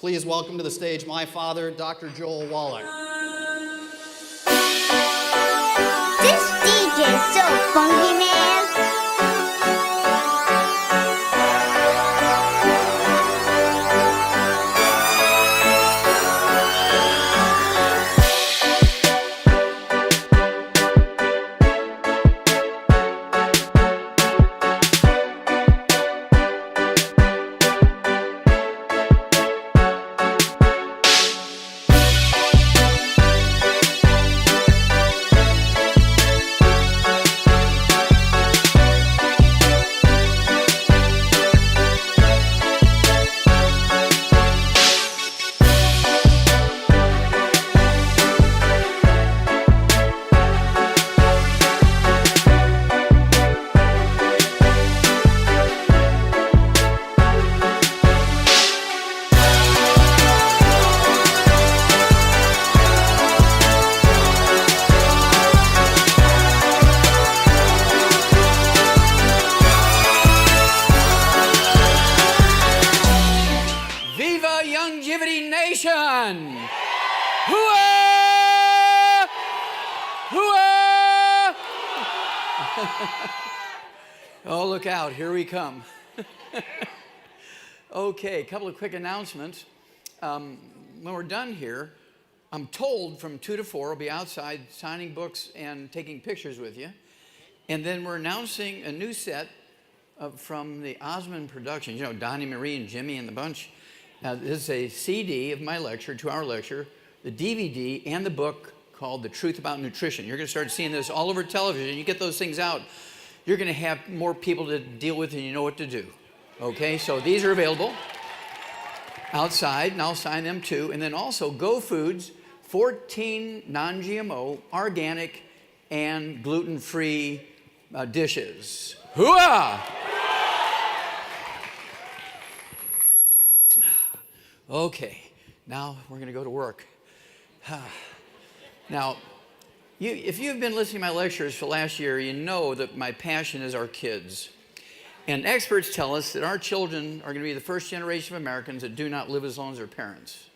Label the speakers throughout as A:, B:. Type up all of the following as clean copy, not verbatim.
A: Please welcome to the stage my father, Dr. Joel Wallach.
B: This DJ is so funky, man.
C: Oh, look out, here we come. Okay, a couple of quick announcements. When we're done here, I'm told from 2 to 4, I'll be outside signing books and taking pictures with you. And then we're announcing a new set from the Osmond Productions, you know, Donnie, Marie, and Jimmy and the bunch. Now, this is a CD of my lecture, 2-hour lecture, the DVD, and the book called The Truth About Nutrition. You're going to start seeing this all over television. You get those things out, you're going to have more people to deal with and you know what to do. Okay, so these are available outside, and I'll sign them too. And then also Go Foods, 14 non-GMO, organic, and gluten-free dishes. Hooah! Okay, now we're going to go to work. Now, if you've been listening to my lectures for last year, you know that my passion is our kids. And experts tell us that our children are going to be the first generation of Americans that do not live as long as their parents.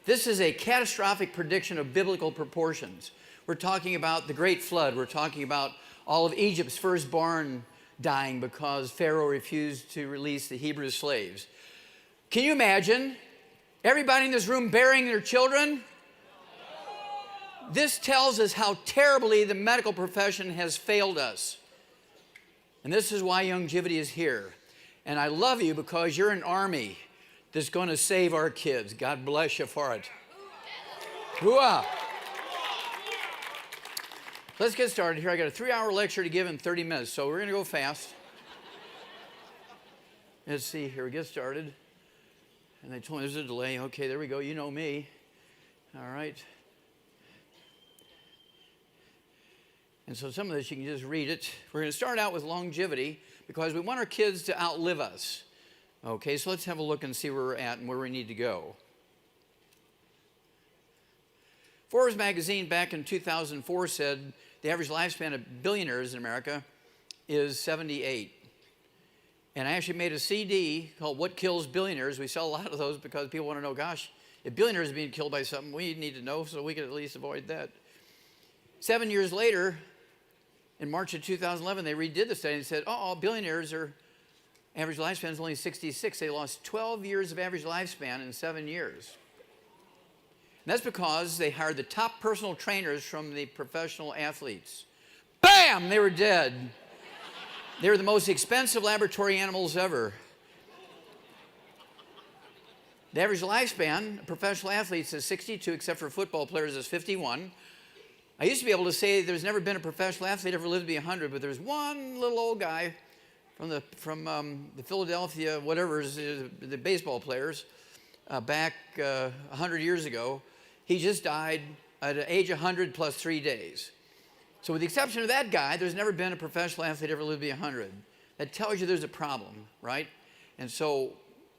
C: This is a catastrophic prediction of biblical proportions. We're talking about the Great Flood. We're talking about all of Egypt's firstborn dying because Pharaoh refused to release the Hebrew slaves. Can you imagine everybody in this room burying their children? This tells us how terribly the medical profession has failed us. And this is why Youngevity is here. And I love you because you're an army that's going to save our kids. God bless you for it. Hooah! Let's get started here. I got a 3-hour lecture to give in 30 minutes, so we're going to go fast. Let's see here. We get started. And they told me there's a delay. Okay, there we go. You know me. All right. And so some of this, you can just read it. We're going to start out with longevity because we want our kids to outlive us. Okay, so let's have a look and see where we're at and where we need to go. Forbes magazine back in 2004 said the average lifespan of billionaires in America is 78. And I actually made a CD called What Kills Billionaires. We sell a lot of those because people want to know, gosh, if billionaires are being killed by something, we need to know so we can at least avoid that. 7 years later, in March of 2011, they redid the study and said, billionaires are, average lifespan is only 66. They lost 12 years of average lifespan in 7 years. And that's because they hired the top personal trainers from the professional athletes. Bam! They were dead. They were the most expensive laboratory animals ever. The average lifespan of professional athletes is 62, except for football players is 51. I used to be able to say there's never been a professional athlete ever lived to be 100, but there's one little old guy from the Philadelphia, the baseball players, back 100 years ago. He just died at the age of 100 plus 3 days. So with the exception of that guy, there's never been a professional athlete ever lived to be 100. That tells you there's a problem, right? And so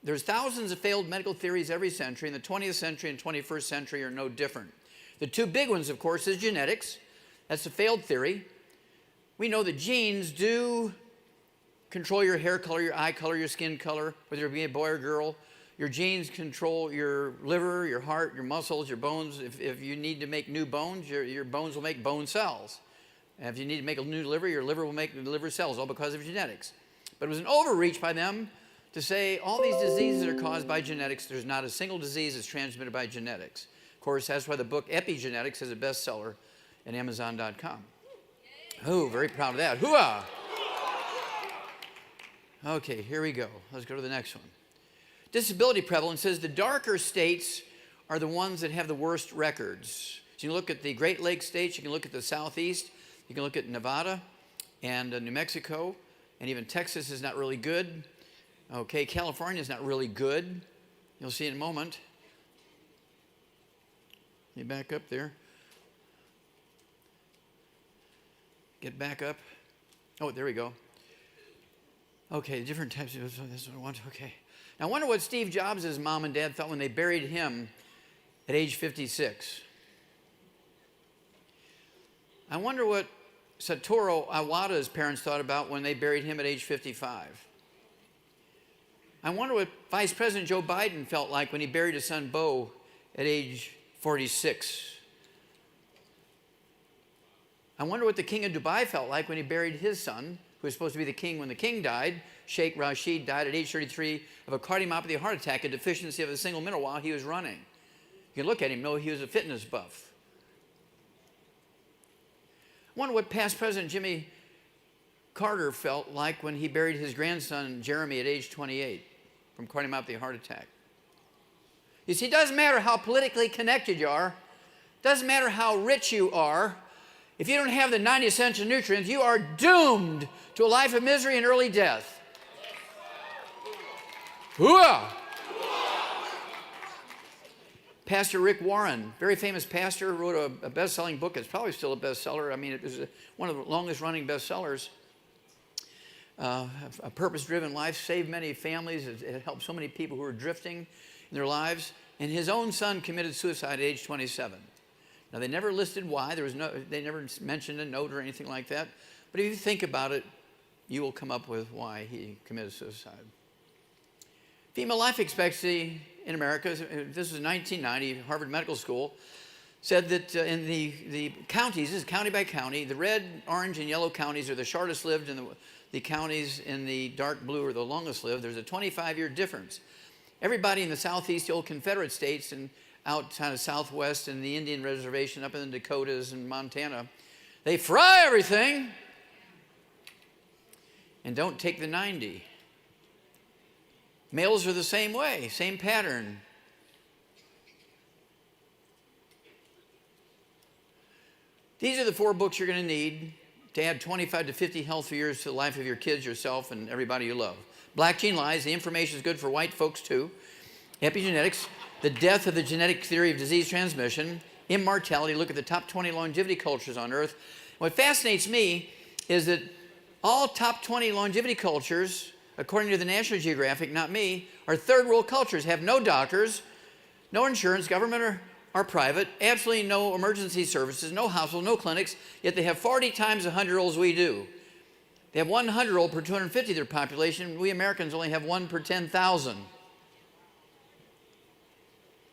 C: there's thousands of failed medical theories every century, and the 20th century and 21st century are no different. The two big ones, of course, is genetics. That's a failed theory. We know that genes do control your hair color, your eye color, your skin color, whether you're being a boy or girl. Your genes control your liver, your heart, your muscles, your bones. If you need to make new bones, your bones will make bone cells. And if you need to make a new liver, your liver will make liver cells, all because of genetics. But it was an overreach by them to say all these diseases are caused by genetics. There's not a single disease that's transmitted by genetics. Of course, that's why the book Epigenetics is a bestseller at Amazon.com. Oh, very proud of that. Hooah! Okay, here we go. Let's go to the next one. Disability prevalence says the darker states are the ones that have the worst records. So you can look at the Great Lakes states, you can look at the Southeast, you can look at Nevada and New Mexico, and even Texas is not really good. Okay, California is not really good. You'll see in a moment. Let me back up there. Get back up. Oh, there we go. Okay, different types of, this is what I want. Okay. Now, I wonder what Steve Jobs' mom and dad thought when they buried him at age 56. I wonder what Satoru Iwata's parents thought about when they buried him at age 55. I wonder what Vice President Joe Biden felt like when he buried his son Beau at age 46. I wonder what the king of Dubai felt like when he buried his son, who was supposed to be the king when the king died. Sheikh Rashid died at age 33 of a cardiomyopathy heart attack, a deficiency of a single mineral while he was running. You can look at him and know he was a fitness buff. I wonder what past President Jimmy Carter felt like when he buried his grandson Jeremy at age 28 from cardiomyopathy heart attack. You see, it doesn't matter how politically connected you are, doesn't matter how rich you are, if you don't have the 90 essential nutrients, you are doomed to a life of misery and early death. Hooah! Pastor Rick Warren, very famous pastor, wrote a best-selling book. It's probably still a bestseller. I mean, it was one of the longest-running bestsellers. A purpose-driven life, saved many families. It helped so many people who were drifting in their lives. And his own son committed suicide at age 27. Now, they never listed why. They never mentioned a note or anything like that. But if you think about it, you will come up with why he committed suicide. Female life expectancy in America, this was 1990, Harvard Medical School, said that in the counties, this is county by county, the red, orange, and yellow counties are the shortest lived, and the counties in the dark blue are the longest lived. There's a 25-year difference. Everybody in the Southeast, the old Confederate states, and out kind of Southwest and the Indian reservation up in the Dakotas and Montana, they fry everything and don't take the 90. Males are the same way, same pattern. These are the 4 books you're going to need to add 25 to 50 healthy years to the life of your kids, yourself, and everybody you love. Black Gene Lies, the information is good for white folks too. Epigenetics, the death of the genetic theory of disease transmission. Immortality, look at the top 20 longevity cultures on Earth. What fascinates me is that all top 20 longevity cultures, according to the National Geographic, not me, are third world cultures, have no doctors, no insurance, government or private, absolutely no emergency services, no hospital, no clinics, yet they have 40 times the 100-year-olds we do. They have 100-year-old per 250 of their population. We Americans only have 1 per 10,000.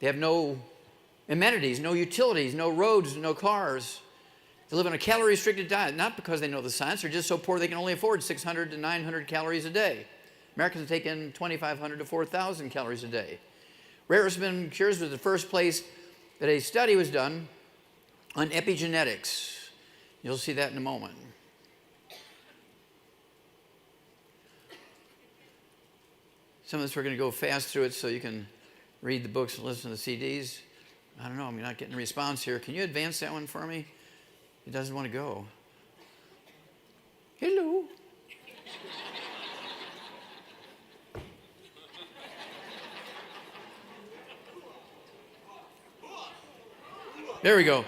C: They have no amenities, no utilities, no roads, no cars. They live on a calorie-restricted diet, not because they know the science. They're just so poor they can only afford 600 to 900 calories a day. Americans take in 2,500 to 4,000 calories a day. Rare Earth Cures was the first place that a study was done on epigenetics. You'll see that in a moment. Some of this we're going to go fast through it so you can read the books and listen to the CDs. I don't know, I'm not getting a response here. Can you advance that one for me? It doesn't want to go. Hello. There we go.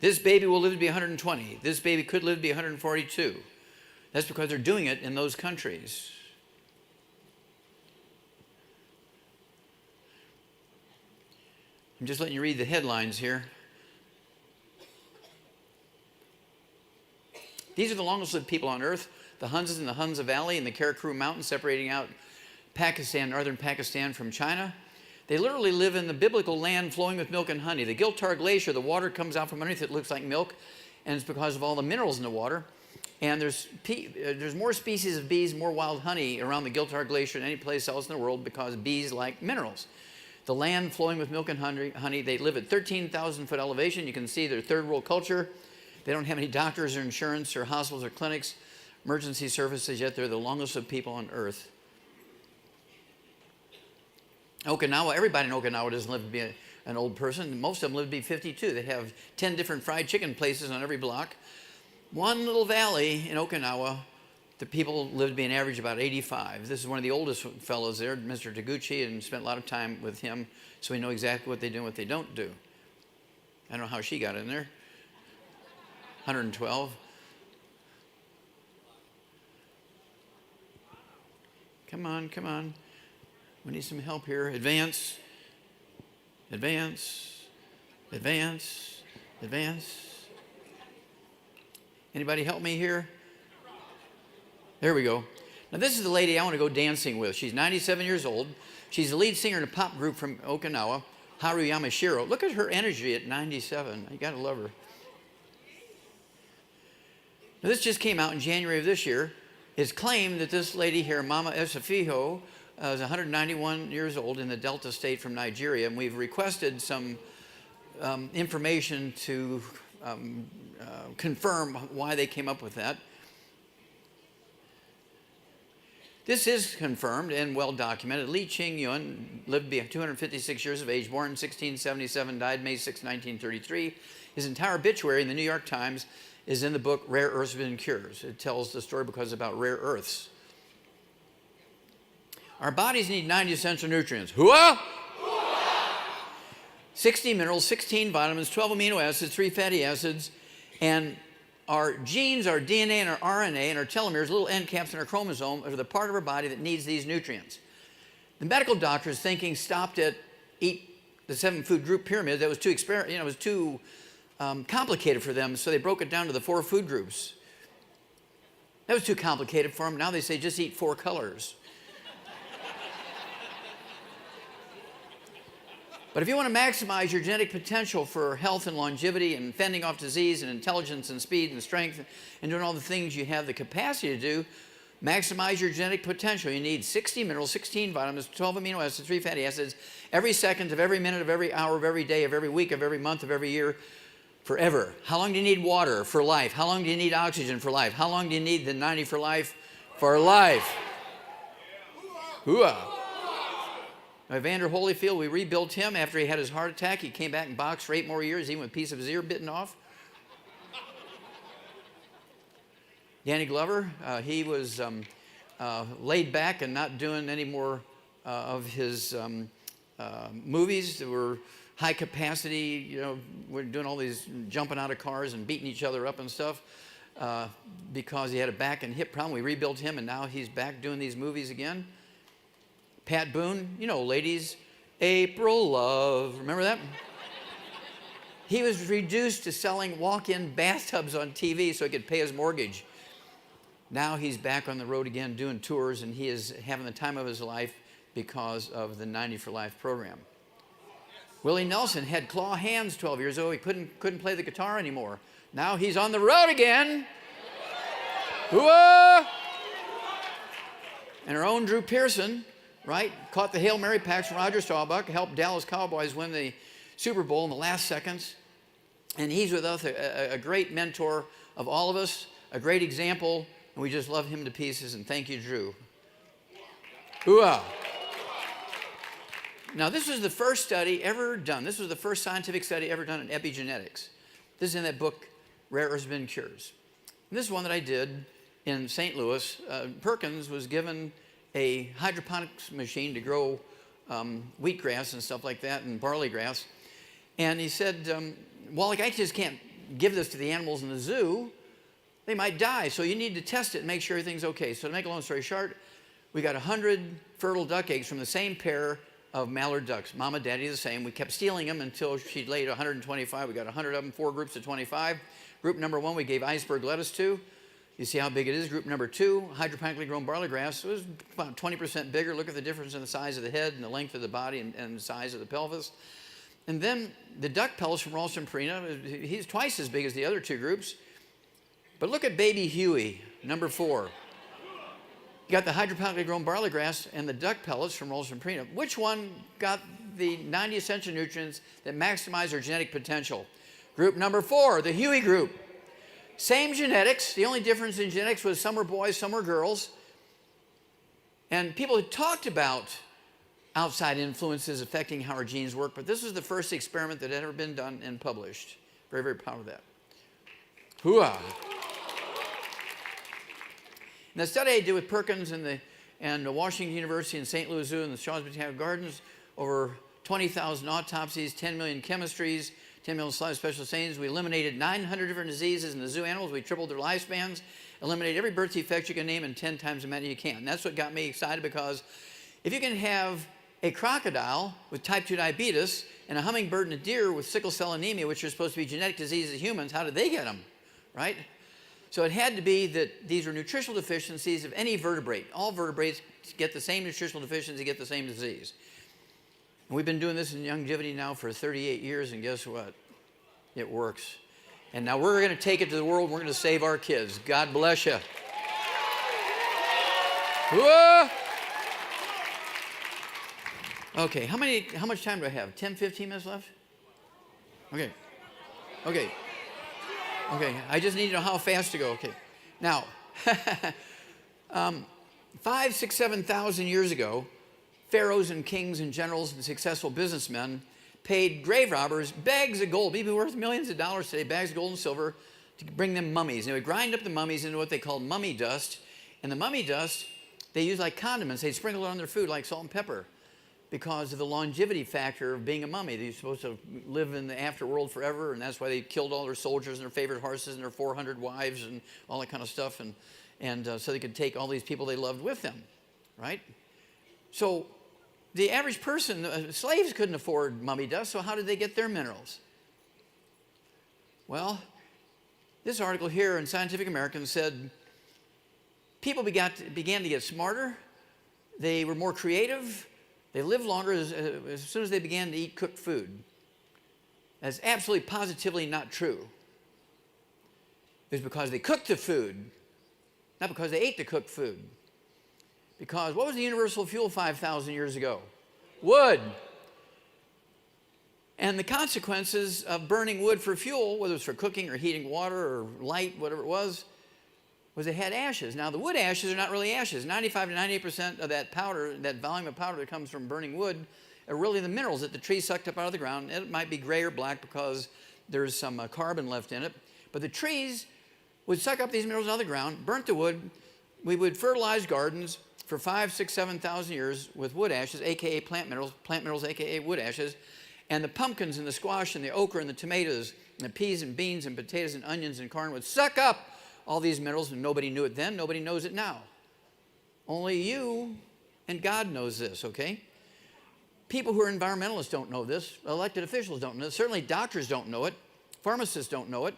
C: This baby will live to be 120. This baby could live to be 142. That's because they're doing it in those countries. I'm just letting you read the headlines here. These are the longest lived people on earth. The Huns in the Hunza Valley and the Karakoram Mountains, separating out Pakistan, northern Pakistan from China. They literally live in the biblical land flowing with milk and honey. The Giltar Glacier, the water comes out from underneath it, looks like milk, and it's because of all the minerals in the water. And there's more species of bees, more wild honey around the Giltar Glacier than any place else in the world because bees like minerals. The land flowing with milk and honey, they live at 13,000 foot elevation. You can see their third world culture. They don't have any doctors or insurance or hospitals or clinics, emergency services, yet they're the longest lived people on earth. Okinawa, everybody in Okinawa doesn't live to be an old person. Most of them live to be 52. They have 10 different fried chicken places on every block. One little valley in Okinawa, the people live to be an average about 85. This is one of the oldest fellows there, Mr. Taguchi, and spent a lot of time with him, so we know exactly what they do and what they don't do. I don't know how she got in there. 112. Come on, come on. We need some help here. Advance, advance, advance, advance. Anybody help me here? There we go. Now this is the lady I want to go dancing with. She's 97 years old. She's the lead singer in a pop group from Okinawa, Haru Yamashiro. Look at her energy at 97. You gotta love her. Now this just came out in January of this year. It's claimed that this lady here, Mama Esafiho, is 191 years old in the Delta State from Nigeria, and we've requested some information to confirm why they came up with that. This is confirmed and well documented. Li Qingyun lived to be 256 years of age, born in 1677, died May 6, 1933. His entire obituary in the New York Times is in the book Rare Earths and Cures. It tells the story because it's about rare earths. Our bodies need 90 essential nutrients. Hooah! 60 minerals, 16 vitamins, 12 amino acids, 3 fatty acids, and our genes, our DNA, and our RNA, and our telomeres, little end caps in our chromosome, are the part of our body that needs these nutrients. The medical doctor's thinking stopped at eat the 7 food group pyramid. That was too it was too complicated for them, so they broke it down to the 4 food groups. That was too complicated for them. Now they say just eat 4 colors. But if you want to maximize your genetic potential for health and longevity and fending off disease and intelligence and speed and strength and doing all the things you have the capacity to do, maximize your genetic potential. You need 60 minerals, 16 vitamins, 12 amino acids, 3 fatty acids, every second of every minute of every hour of every day of every week of every month of every year, forever. How long do you need water for life? How long do you need oxygen for life? How long do you need the 90 for life for life? Hooah! Evander Holyfield, we rebuilt him after he had his heart attack. He came back and boxed for 8 more years, even with a piece of his ear bitten off. Danny Glover, he was laid back and not doing any more of his movies that were high capacity. We're doing all these jumping out of cars and beating each other up and stuff because he had a back and hip problem. We rebuilt him, and now he's back doing these movies again. Pat Boone, ladies, April Love, remember that? He was reduced to selling walk-in bathtubs on TV so he could pay his mortgage. Now he's back on the road again doing tours, and he is having the time of his life because of the 90 for Life program. Willie Nelson had claw hands 12 years ago. He couldn't play the guitar anymore. Now he's on the road again. Hooah! And our own Drew Pearson, right? Caught the Hail Mary pass from Roger Staubach, helped Dallas Cowboys win the Super Bowl in the last seconds. And he's with us, a great mentor of all of us, a great example, and we just love him to pieces, and thank you, Drew. Hooah! Now, this was the first study ever done. This was the first scientific study ever done in epigenetics. This is in that book, Rare Earths and Cures. And this is one that I did in St. Louis. Perkins was given a hydroponics machine to grow wheatgrass and stuff like that, and barley grass. And he said, Wallach, I just can't give this to the animals in the zoo. They might die, so you need to test it and make sure everything's okay. So to make a long story short, we got 100 fertile duck eggs from the same pair of mallard ducks. Mama, daddy the same. We kept stealing them until she laid 125. We got 100 of them, 4 groups of 25. Group number 1 we gave iceberg lettuce to. You see how big it is. Group number 2, hydroponically grown barley grass. It was about 20% bigger. Look at the difference in the size of the head and the length of the body and the size of the pelvis. And then the duck pellets from Ralston Purina, he's twice as big as the other 2 groups. But look at baby Huey, number 4. You got the hydroponically grown barley grass and the duck pellets from Ralston Purina. Which one got the 90 essential nutrients that maximize their genetic potential? Group number 4, the Huey group. Same genetics. The only difference in genetics was some were boys, some were girls. And people had talked about outside influences affecting how our genes work, but this was the first experiment that had ever been done and published. Very, very proud of that. Hooah! And the study I did with Perkins and the Washington University and St. Louis Zoo and the Shaw's Botanical Gardens, over 20,000 autopsies, 10 million chemistries, 10 million slides, special stains. We eliminated 900 different diseases in the zoo animals. We tripled their lifespans, eliminated every birth defect you can name, and 10 times as many you can. And that's what got me excited, because if you can have a crocodile with type 2 diabetes and a hummingbird and a deer with sickle cell anemia, which are supposed to be genetic diseases in humans, how did they get them, right? So it had to be that these are nutritional deficiencies of any vertebrate. All vertebrates get the same nutritional deficiency, get the same disease. And we've been doing this in longevity now for 38 years, and guess what? It works. And now we're going to take it to the world. We're going to save our kids. God bless you. Whoa! Okay, how much time do I have? 10, 15 minutes left? Okay. I just need to know how fast to go. Okay. Now, 5, 6, 7,000 years ago, pharaohs and kings and generals and successful businessmen paid grave robbers bags of gold, maybe worth millions of dollars today, bags of gold and silver, to bring them mummies. And they would grind up the mummies into what they called mummy dust. And the mummy dust, they used like condiments. They'd sprinkle it on their food like salt and pepper, because of the longevity factor of being a mummy. They're supposed to live in the afterworld forever, and that's why they killed all their soldiers and their favorite horses and their 400 wives and all that kind of stuff, and so they could take all these people they loved with them, right? So the average person, slaves couldn't afford mummy dust, so how did they get their minerals? Well, this article here in Scientific American said people began to get smarter, they were more creative, they lived longer as soon as they began to eat cooked food. That's absolutely positively not true. It was because they cooked the food, not because they ate the cooked food. Because what was the universal fuel 5,000 years ago? Wood. And the consequences of burning wood for fuel, whether it was for cooking or heating water or light, whatever it was it had ashes. Now, the wood ashes are not really ashes. 95 to 98% of that powder, that volume of powder that comes from burning wood, are really the minerals that the tree sucked up out of the ground. It might be gray or black because there's some carbon left in it. But the trees would suck up these minerals out of the ground, burnt the wood. We would fertilize gardens for 5, 6, 7,000 years with wood ashes, a.k.a. plant minerals, a.k.a. wood ashes. And the pumpkins and the squash and the okra and the tomatoes and the peas and beans and potatoes and onions and corn would suck up all these minerals, and nobody knew it then, nobody knows it now. Only you and God knows this, okay? People who are environmentalists don't know this. Elected officials don't know this. Certainly doctors don't know it. Pharmacists don't know it.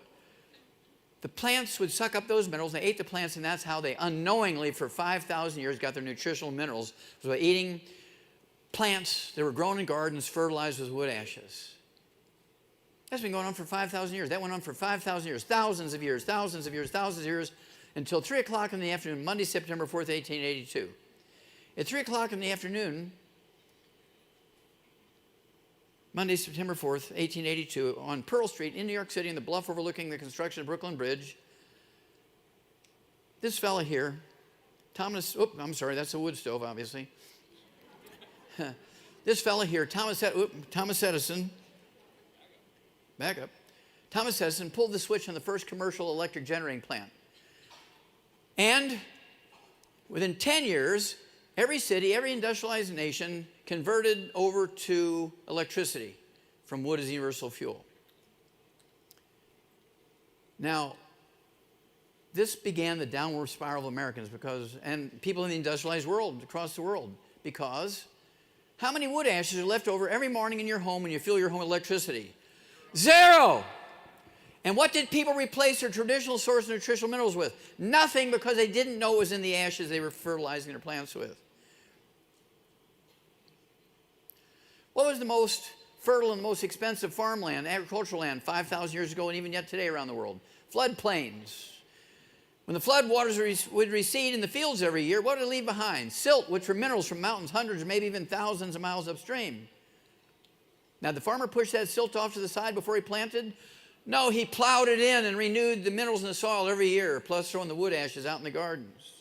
C: The plants would suck up those minerals, and they ate the plants, and that's how they unknowingly for 5,000 years got their nutritional minerals, was by eating plants that were grown in gardens fertilized with wood ashes. That's been going on for 5,000 years. That went on for 5,000 years, thousands of years, thousands of years, thousands of years, until 3 o'clock in the afternoon, Monday, September 4th, 1882. At 3 o'clock in the afternoon, Monday, September 4th, 1882, on Pearl Street in New York City, in the bluff overlooking the construction of Brooklyn Bridge, this fella here, Thomas, that's a wood stove, obviously. This fella here, Thomas Edison, back up. Thomas Edison pulled the switch on the first commercial electric generating plant. And within 10 years, every city, every industrialized nation converted over to electricity from wood as universal fuel. Now, this began the downward spiral of Americans and people in the industrialized world, across the world, because How many wood ashes are left over every morning in your home when you fill your home with electricity? 0. And what did people replace their traditional source of nutritional minerals with? Nothing, because they didn't know it was in the ashes they were fertilizing their plants with. What was the most fertile and the most expensive farmland, agricultural land, 5,000 years ago and even yet today around the world? Floodplains. When the flood waters would recede in the fields every year, what did it leave behind? Silt, which were minerals from mountains hundreds or maybe even thousands of miles upstream. Now, did the farmer push that silt off to the side before he planted? No, he plowed it in and renewed the minerals in the soil every year, plus throwing the wood ashes out in the gardens.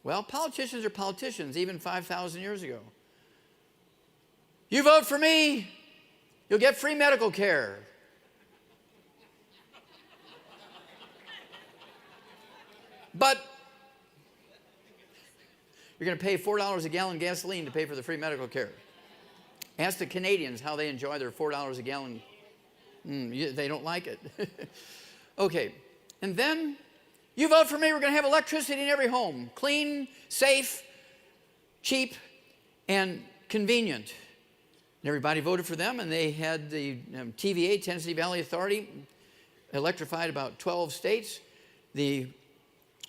C: Well, politicians are politicians, even 5,000 years ago. You vote for me, you'll get free medical care. But you're going to pay $4 a gallon gasoline to pay for the free medical care. Ask the Canadians how they enjoy their $4 a gallon. They don't like it. Okay, and then you vote for me, we're going to have electricity in every home. Clean, safe, cheap, and convenient. And everybody voted for them, and they had the TVA, Tennessee Valley Authority, electrified about 12 states. The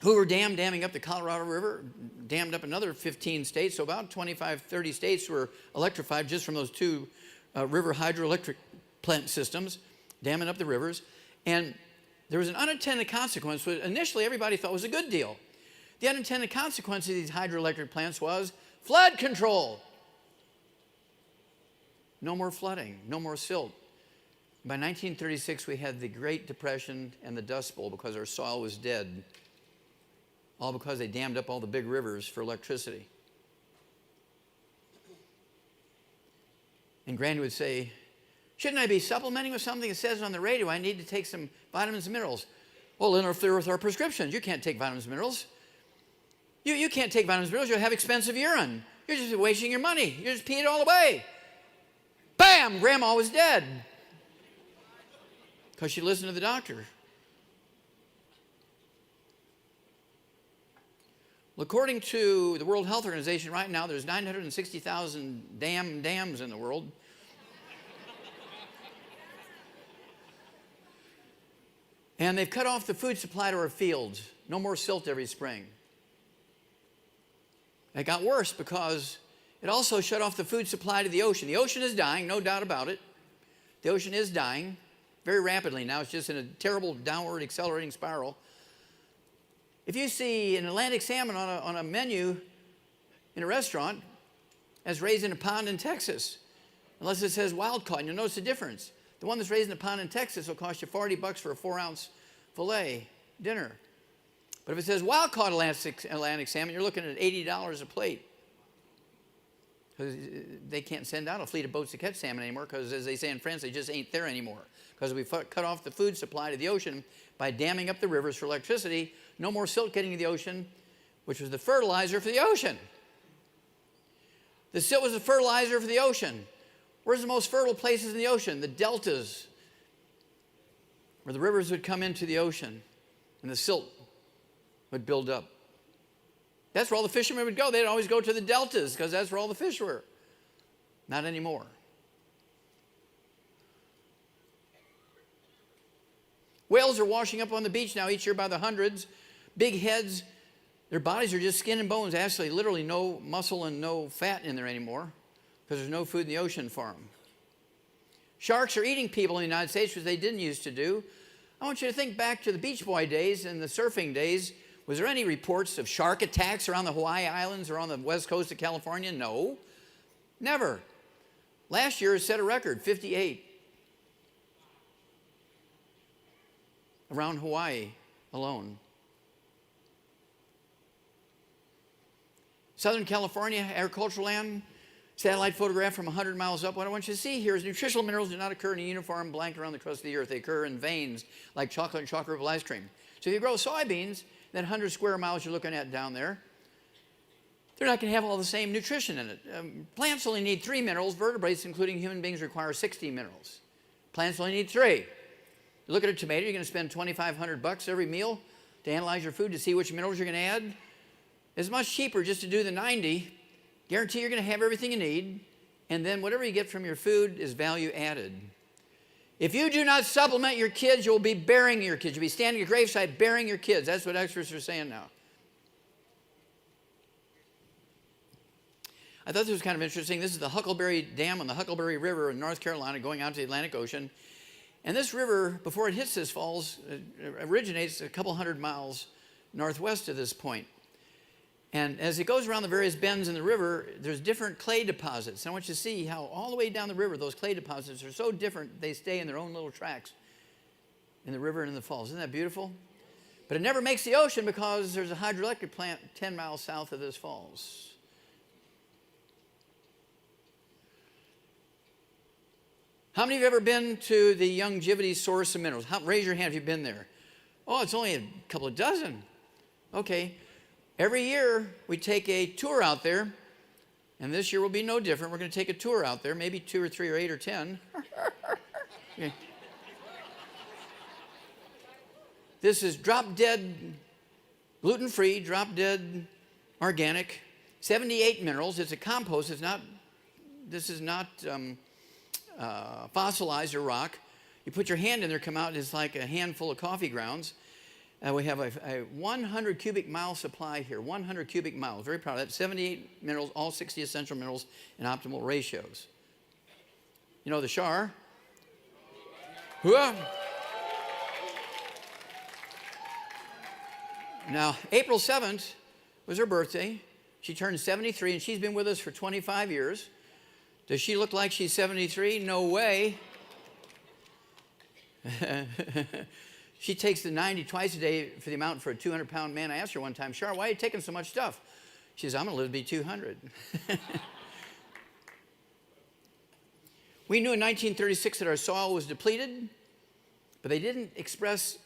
C: Hoover Dam, damming up the Colorado River, dammed up another 15 states. So about 25, 30 states were electrified just from those two river hydroelectric plant systems, damming up the rivers. And there was an unintended consequence, which initially everybody thought was a good deal. The unintended consequence of these hydroelectric plants was flood control. No more flooding, no more silt. By 1936, we had the Great Depression and the Dust Bowl because our soil was dead. All because they dammed up all the big rivers for electricity. And Granny would say, shouldn't I be supplementing with something that says on the radio I need to take some vitamins and minerals? Well, interfere with our prescriptions. You can't take vitamins and minerals. You can't take vitamins and minerals. You'll have expensive urine. You're just wasting your money. You just pee it all away. Bam! Grandma was dead. Because she listened to the doctor. Well, according to the World Health Organization, right now there's 960,000 dams in the world. And they've cut off the food supply to our fields. No more silt every spring. It got worse because it also shut off the food supply to the ocean. The ocean is dying, no doubt about it. The ocean is dying very rapidly now. It's just in a terrible downward accelerating spiral. If you see an Atlantic salmon on a menu in a restaurant, as raised in a pond in Texas, unless it says wild caught, and you'll notice the difference. The one that's raised in a pond in Texas will cost you $40 for a 4-ounce filet dinner. But if it says wild caught Atlantic salmon, you're looking at $80 a plate. Because they can't send out a fleet of boats to catch salmon anymore, because as they say in France, they just ain't there anymore. Because we cut off the food supply to the ocean by damming up the rivers for electricity. No more silt getting to the ocean, which was the fertilizer for the ocean. The silt was the fertilizer for the ocean. Where's the most fertile places in the ocean? The deltas, where the rivers would come into the ocean and the silt would build up. That's where all the fishermen would go. They'd always go to the deltas because that's where all the fish were. Not anymore. Whales are washing up on the beach now each year by the hundreds. Big heads. Their bodies are just skin and bones. Actually, literally no muscle and no fat in there anymore because there's no food in the ocean for them. Sharks are eating people in the United States, which they didn't used to do. I want you to think back to the Beach Boy days and the surfing days. Was there any reports of shark attacks around the Hawaii Islands or on the west coast of California? No, never. Last year it set a record, 58. Around Hawaii alone. Southern California, agricultural land, satellite photograph from 100 miles up. What I want you to see here is nutritional minerals do not occur in a uniform blanket around the crust of the earth. They occur in veins like chocolate and chocolate ripple ice cream. So if you grow soybeans, that 100 square miles you're looking at down there, they're not going to have all the same nutrition in it. Plants only need 3 minerals. Vertebrates, including human beings, require 60 minerals. Plants only need 3. You look at a tomato, you're going to spend $2,500 every meal to analyze your food to see which minerals you're going to add. It's much cheaper just to do the 90 Guarantee you're going to have everything you need, and then whatever you get from your food is value added. If you do not supplement your kids, you'll be burying your kids. You'll be standing at your gravesite burying your kids. That's what experts are saying now. I thought this was kind of interesting. This is the Huckleberry Dam on the Huckleberry River in North Carolina going out to the Atlantic Ocean. And this river, before it hits this falls, originates a couple hundred miles northwest of this point. And as it goes around the various bends in the river, there's different clay deposits. And I want you to see how all the way down the river, those clay deposits are so different, they stay in their own little tracks in the river and in the falls. Isn't that beautiful? But it never makes the ocean because there's a hydroelectric plant 10 miles south of this falls. How many of you have ever been to the Longevity Source of Minerals? Raise your hand if you've been there. Oh, it's only a couple of dozen. Okay. Every year we take a tour out there, and this year will be no different. We're going to take a tour out there, maybe 2 or 3 or 8 or 10. Okay. This is drop-dead, gluten-free, drop-dead, organic, 78 minerals. It's a compost. This is not fossilized or rock. You put your hand in there, come out, it's like a handful of coffee grounds. We have a 100 cubic mile supply here, 100 cubic miles. Very proud of that. 78 minerals, all 60 essential minerals in optimal ratios. You know the Shar? Now, April 7th was her birthday. She turned 73, and she's been with us for 25 years. Does she look like she's 73? No way. She takes the 90 twice a day for the amount for a 200-pound man. I asked her one time, Shar, why are you taking so much stuff? She says, I'm going to live to be 200. We knew in 1936 that our soil was depleted, but they didn't express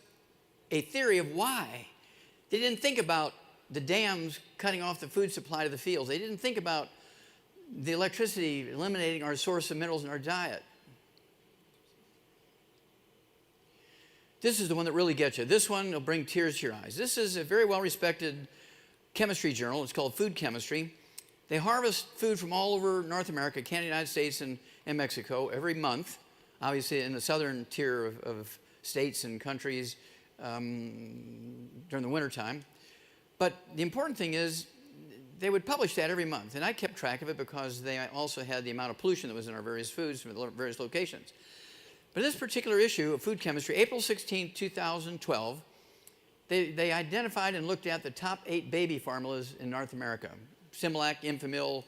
C: a theory of why. They didn't think about the dams cutting off the food supply to the fields. They didn't think about the electricity eliminating our source of minerals in our diet. This is the one that really gets you. This one will bring tears to your eyes. This is a very well-respected chemistry journal. It's called Food Chemistry. They harvest food from all over North America, Canada, United States, and Mexico every month, obviously in the southern tier of states and countries during the wintertime. But the important thing is they would publish that every month, and I kept track of it because they also had the amount of pollution that was in our various foods from the various locations. But this particular issue of Food Chemistry, April 16, 2012, they identified and looked at the top 8 baby formulas in North America. Similac, Enfamil,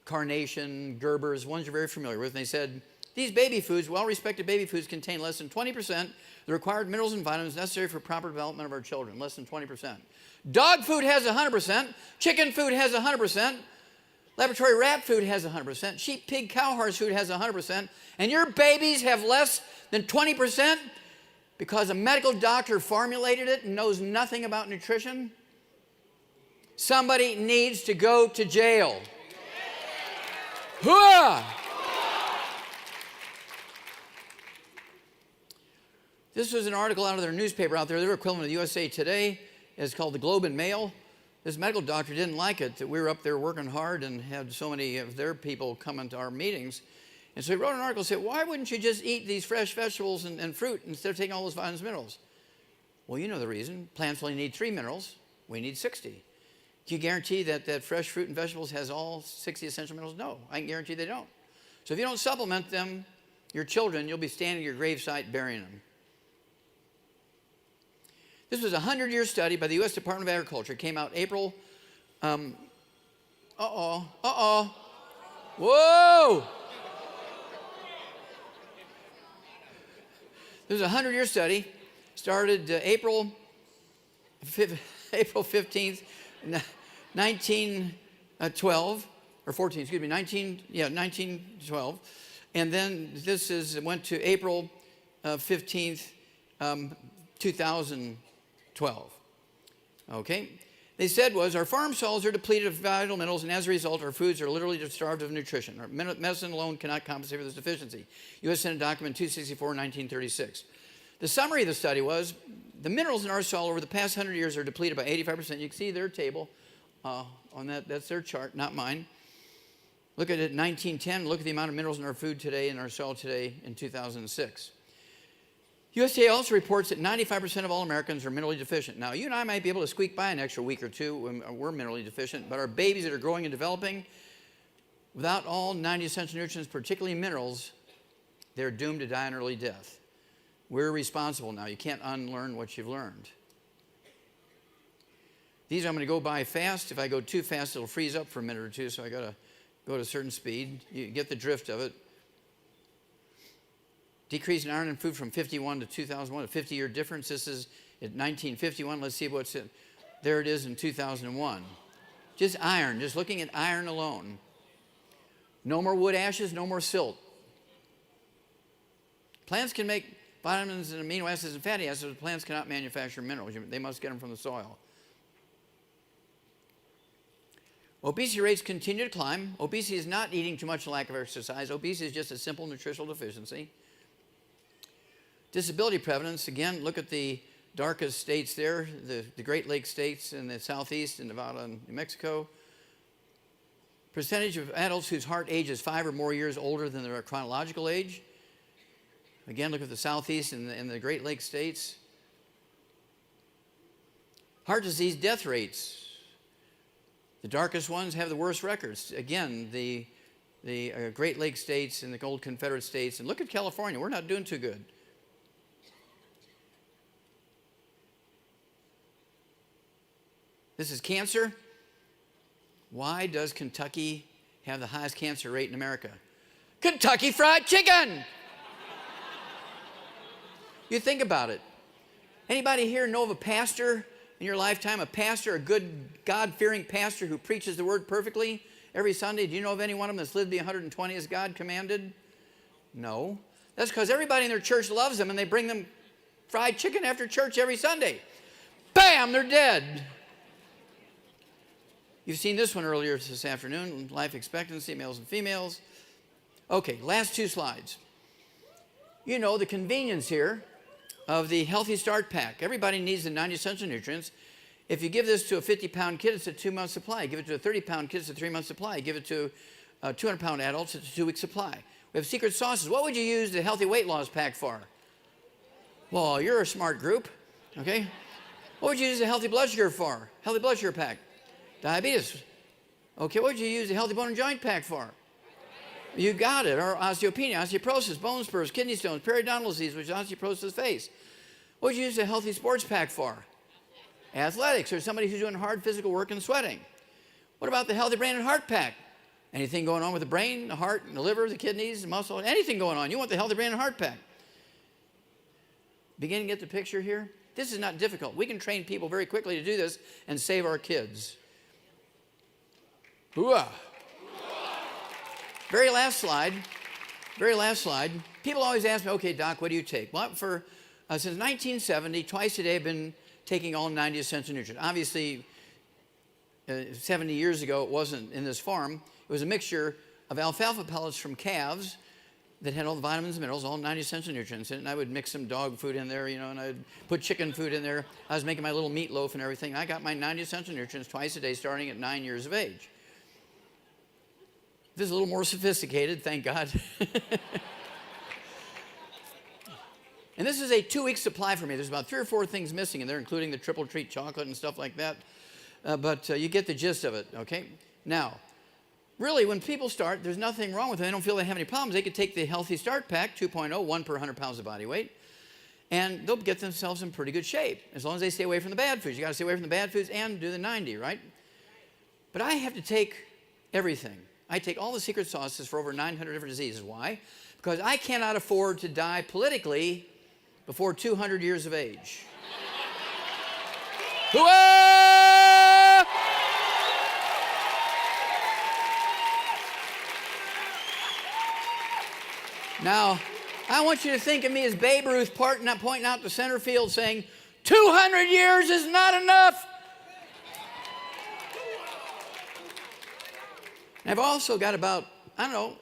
C: Carnation, Gerber's, ones you're very familiar with. And they said, these baby foods, well-respected baby foods, contain less than 20% the required minerals and vitamins necessary for proper development of our children, less than 20%. Dog food has 100%, chicken food has 100%, laboratory rat food has 100%, sheep, pig, cow, horse food has 100%, and your babies have less than 20% because a medical doctor formulated it and knows nothing about nutrition? Somebody needs to go to jail. Hooah! This was an article out of their newspaper out there. Their equivalent of USA Today. It's called the Globe and Mail. This medical doctor didn't like it that we were up there working hard and had so many of their people come into our meetings. And so he wrote an article and said, why wouldn't you just eat these fresh vegetables and fruit instead of taking all those vitamins and minerals? Well, you know the reason. Plants only need 3 minerals. We need 60. Can you guarantee that fresh fruit and vegetables has all 60 essential minerals? No, I can guarantee they don't. So if you don't supplement them, your children, you'll be standing at your gravesite burying them. This was a 100-year study by the U.S. Department of Agriculture. It came out April. Whoa! This was a 100-year study. Started April 15th, 1912, or 14, excuse me, 1912. And then went to April 15th, 2012. Okay? They said our farm soils are depleted of vital minerals, and as a result, our foods are literally starved of nutrition. Our medicine alone cannot compensate for this deficiency. U.S. Senate document 264, 1936. The summary of the study was, the minerals in our soil over the past 100 years are depleted by 85%. You can see their table on that. That's their chart, not mine. Look at it in 1910. Look at the amount of minerals in our food today, in our soil today in 2006. USDA also reports that 95% of all Americans are minerally deficient. Now, you and I might be able to squeak by an extra week or two when we're minerally deficient, but our babies that are growing and developing, without all 90 essential nutrients, particularly minerals, they're doomed to die an early death. We're responsible now. You can't unlearn what you've learned. These I'm going to go by fast. If I go too fast, it'll freeze up for a minute or two, so I got to go at a certain speed. You get the drift of it. Decrease in iron in food from 51 to 2001, a 50-year difference. This is at 1951. Let's see what's it. There it is in 2001. Just iron, just looking at iron alone. No more wood ashes, no more silt. Plants can make vitamins and amino acids and fatty acids, but plants cannot manufacture minerals. They must get them from the soil. Obesity rates continue to climb. Obesity is not eating too much and lack of exercise. Obesity is just a simple nutritional deficiency. Disability prevalence, again, look at the darkest states there, the Great Lakes states in the southeast, in Nevada and New Mexico. Percentage of adults whose heart age is 5 or more years older than their chronological age. Again, look at the southeast and the Great Lakes states. Heart disease death rates. The darkest ones have the worst records. Again, the Great Lakes states and the old Confederate states. And look at California. We're not doing too good. This is cancer. Why does Kentucky have the highest cancer rate in America? Kentucky Fried Chicken! You think about it. Anybody here know of a pastor in your lifetime, a pastor, a good God-fearing pastor who preaches the word perfectly every Sunday? Do you know of any one of them that's lived to be 120 as God commanded? No. That's because everybody in their church loves them and they bring them fried chicken after church every Sunday. Bam, they're dead. You've seen this one earlier this afternoon, life expectancy, males and females. Okay, last two slides. You know the convenience here of the Healthy Start Pack. Everybody needs the 90 essential nutrients. If you give this to a 50-pound kid, it's a 2-month supply. Give it to a 30-pound kid, it's a 3-month supply. Give it to 200-pound adults, it's a 2-week supply. We have secret sauces. What would you use the Healthy Weight Loss Pack for? Well, you're a smart group, okay? What would you use the Healthy Blood Sugar for? Healthy Blood Sugar Pack. Diabetes. Okay, what would you use the Healthy Bone and Joint Pack for? You got it. Or osteopenia, osteoporosis, bone spurs, kidney stones, periodontal disease, which is osteoporosis of the face. What would you use the Healthy Sports Pack for? Athletics, or somebody who's doing hard physical work and sweating. What about the Healthy Brain and Heart Pack? Anything going on with the brain, the heart, and the liver, the kidneys, the muscle, anything going on. You want the Healthy Brain and Heart Pack. Beginning to get the picture here? This is not difficult. We can train people very quickly to do this and save our kids. Hooah. Very last slide. People always ask me, okay, Doc, what do you take? Well, since 1970, twice a day I've been taking all 90 essential nutrients. Obviously, 70 years ago, it wasn't in this form. It was a mixture of alfalfa pellets from calves that had all the vitamins and minerals, all 90 essential nutrients in it, and I would mix some dog food in there, and I'd put chicken food in there. I was making my little meatloaf and everything. I got my 90 essential nutrients twice a day starting at 9 years of age. This is a little more sophisticated, thank God. And this is a 2-week supply for me. There's about 3 or 4 things missing in there, including the triple treat chocolate and stuff like that. But you get the gist of it, okay? Now, really, when people start, there's nothing wrong with it. They don't feel they have any problems. They could take the Healthy Start Pack, 2.0, 1 per 100 pounds of body weight, and they'll get themselves in pretty good shape, as long as they stay away from the bad foods. You got to stay away from the bad foods and do the 90, right? But I have to take everything. I take all the secret sauces for over 900 different diseases. Why? Because I cannot afford to die politically before 200 years of age. Hooah! Now, I want you to think of me as Babe Ruth pointing out the center field saying, 200 years is not enough. And I've also got about, I don't know,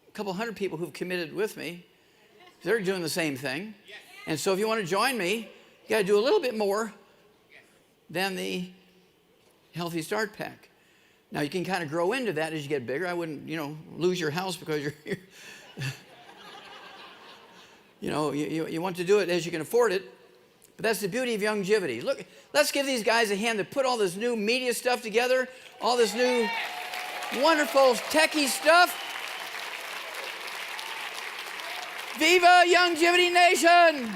C: a couple hundred people who've committed with me. They're doing the same thing. And so if you want to join me, you got to do a little bit more than the Healthy Start Pack. Now, you can kind of grow into that as you get bigger. I wouldn't, lose your house because you're you want to do it as you can afford it. But that's the beauty of longevity. Look, let's give these guys a hand to put all this new media stuff together, all this new wonderful techie stuff. Viva Longevity Nation!